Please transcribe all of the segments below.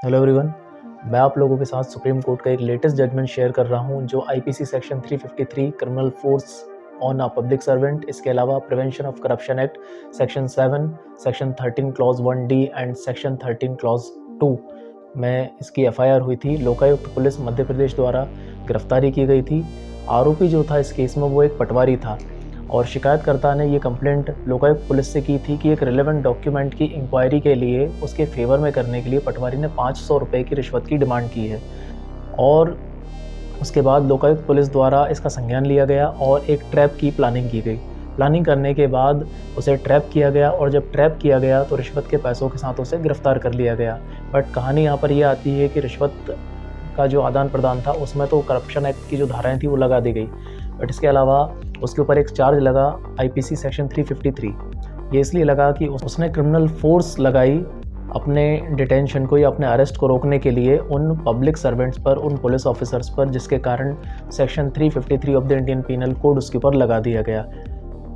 Hello everyone, मैं आप लोगों के साथ सुप्रीम कोर्ट का एक लेटेस्ट जजमेंट शेयर कर रहा हूं जो IPC section 353 criminal force on a public servant, इसके अलावा prevention of corruption act section 7, section 13 clause 1D and section 13 clause 2 में इसकी एफआईआर हुई थी। लोकायुक्त पुलिस मध्य प्रदेश द्वारा गिरफ्तारी की गई थी। आरोपी जो था इस केस में वो एक पटवारी था और शिकायतकर्ता ने ये कंप्लेंट लोकायुक्त पुलिस से की थी कि एक रिलेवेंट डॉक्यूमेंट की इंक्वायरी के लिए उसके फेवर में करने के लिए पटवारी ने 500 रुपये की रिश्वत की डिमांड की है। और उसके बाद लोकायुक्त पुलिस द्वारा इसका संज्ञान लिया गया और एक ट्रैप की प्लानिंग की गई। प्लानिंग करने के बाद उसे ट्रैप किया गया और जब ट्रैप किया गया तो रिश्वत के पैसों के साथ उसे गिरफ्तार कर लिया गया। बट कहानी यहाँ पर यह आती है कि रिश्वत का जो आदान प्रदान था उसमें तो करप्शन एक्ट की जो धाराएं थी वो लगा दी गई, बट इसके अलावा उसके ऊपर एक चार्ज लगा आईपीसी सेक्शन 353। ये इसलिए लगा कि उसने क्रिमिनल फोर्स लगाई अपने डिटेंशन को या अपने अरेस्ट को रोकने के लिए उन पब्लिक सर्वेंट्स पर, उन पुलिस ऑफिसर्स पर, जिसके कारण section 353 of the Indian penal code उसके ऊपर लगा दिया गया।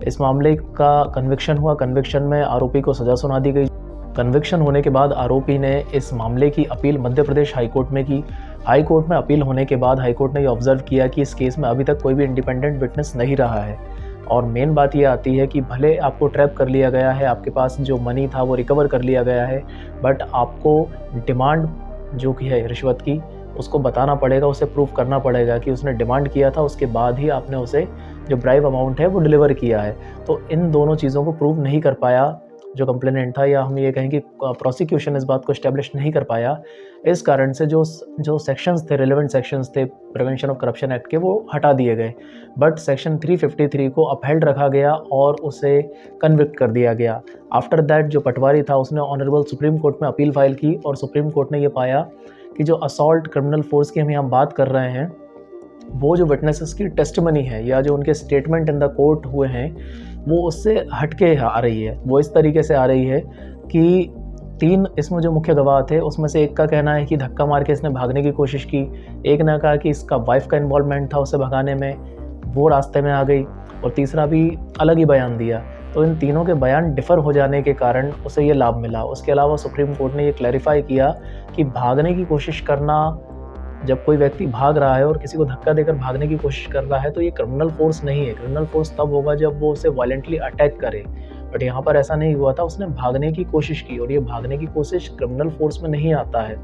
इस मामले का कन्विक्शन हुआ। कन्विक्शन में आरोपी को सज़ा सुना दी गई। कन्विक्शन होने के बाद आरोपी ने इस मामले की appeal Madhya Pradesh high court में की। हाई कोर्ट में अपील होने के बाद हाई कोर्ट ने ये ऑब्जर्व किया कि इस केस में अभी तक कोई भी इंडिपेंडेंट विटनेस नहीं रहा है। और मेन बात ये आती है कि भले आपको ट्रैप कर लिया गया है, आपके पास जो मनी था वो रिकवर कर लिया गया है, बट आपको डिमांड जो की है रिश्वत की उसको बताना पड़ेगा, उसे प्रूफ करना पड़ेगा कि उसने डिमांड किया था, उसके बाद ही आपने उसे जो ब्राइब अमाउंट है वो डिलीवर किया है। तो इन दोनों चीज़ों को प्रूव नहीं कर पाया जो कंप्लेनेंट था, या हम ये कहें कि प्रोसिक्यूशन इस बात को एस्टेब्लिश नहीं कर पाया। इस कारण से जो सेक्शंस थे, रिलेवेंट सेक्शंस थे प्रिवेंशन ऑफ करप्शन एक्ट के, वो हटा दिए गए। बट सेक्शन 353 को अपहेल्ड रखा गया और उसे कन्विक्ट कर दिया गया। आफ्टर दैट जो पटवारी था उसने ऑनरेबल सुप्रीम कोर्ट में अपील फाइल की और सुप्रीम कोर्ट ने ये पाया कि जो असॉल्ट क्रिमिनल फोर्स की हम यहाँ बात कर रहे हैं वो जो विटनेसेस की टेस्टिमनी है या जो उनके स्टेटमेंट इन द कोर्ट हुए हैं वो उससे हटके आ रही है। वो इस तरीके से आ रही है कि 3 इसमें जो मुख्य गवाह थे उसमें से एक का कहना है कि धक्का मार के इसने भागने की कोशिश की, एक ने कहा कि इसका वाइफ का इन्वॉल्वमेंट था उसे भगाने में, वो रास्ते में आ गई, और तीसरा भी अलग ही बयान दिया। तो इन तीनों के बयान डिफ़र हो जाने के कारण उसे ये लाभ मिला। उसके अलावा सुप्रीम कोर्ट ने ये क्लैरिफाई किया कि भागने की कोशिश करना, जब कोई व्यक्ति भाग रहा है और किसी को धक्का देकर भागने की कोशिश कर रहा है तो ये क्रिमिनल फोर्स नहीं है। क्रिमिनल फोर्स तब होगा जब वो उसे वायलेंटली अटैक करे, बट यहाँ पर ऐसा नहीं हुआ था। उसने भागने की कोशिश की और ये भागने की कोशिश क्रिमिनल फोर्स में नहीं आता है।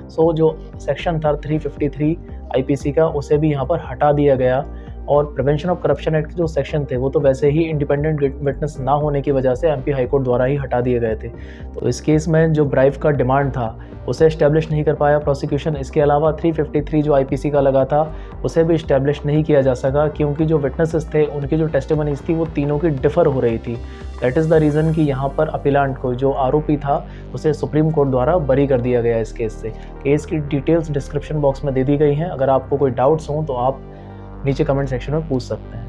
सो जो सेक्शन था 353 आईपीसी का उसे भी यहाँ पर हटा दिया गया। और प्रिवेंशन ऑफ करप्शन एक्ट के जो सेक्शन थे वो तो वैसे ही इंडिपेंडेंट विटनेस ना होने की वजह से एमपी हाई कोर्ट द्वारा ही हटा दिए गए थे। तो इस केस में जो ब्राइब का डिमांड था उसे इस्टेब्लिश नहीं कर पाया प्रोसिक्यूशन। इसके अलावा 353 जो आईपीसी का लगा था उसे भी इस्टेब्लिश नहीं किया जा सका क्योंकि जो विटनेसेस थे उनकी जो टेस्टिमनीज थी वो तीनों की डिफ़र हो रही थी। दैट इज़ द रीज़न कि यहाँ पर अपीलांट को, जो आरोपी था, उसे सुप्रीम कोर्ट द्वारा बरी कर दिया गया इस केस से। केस की डिटेल्स डिस्क्रिप्शन बॉक्स में दे दी गई हैं। अगर आपको कोई डाउट्स हों तो आप नीचे कमेंट सेक्शन में पूछ सकते हैं।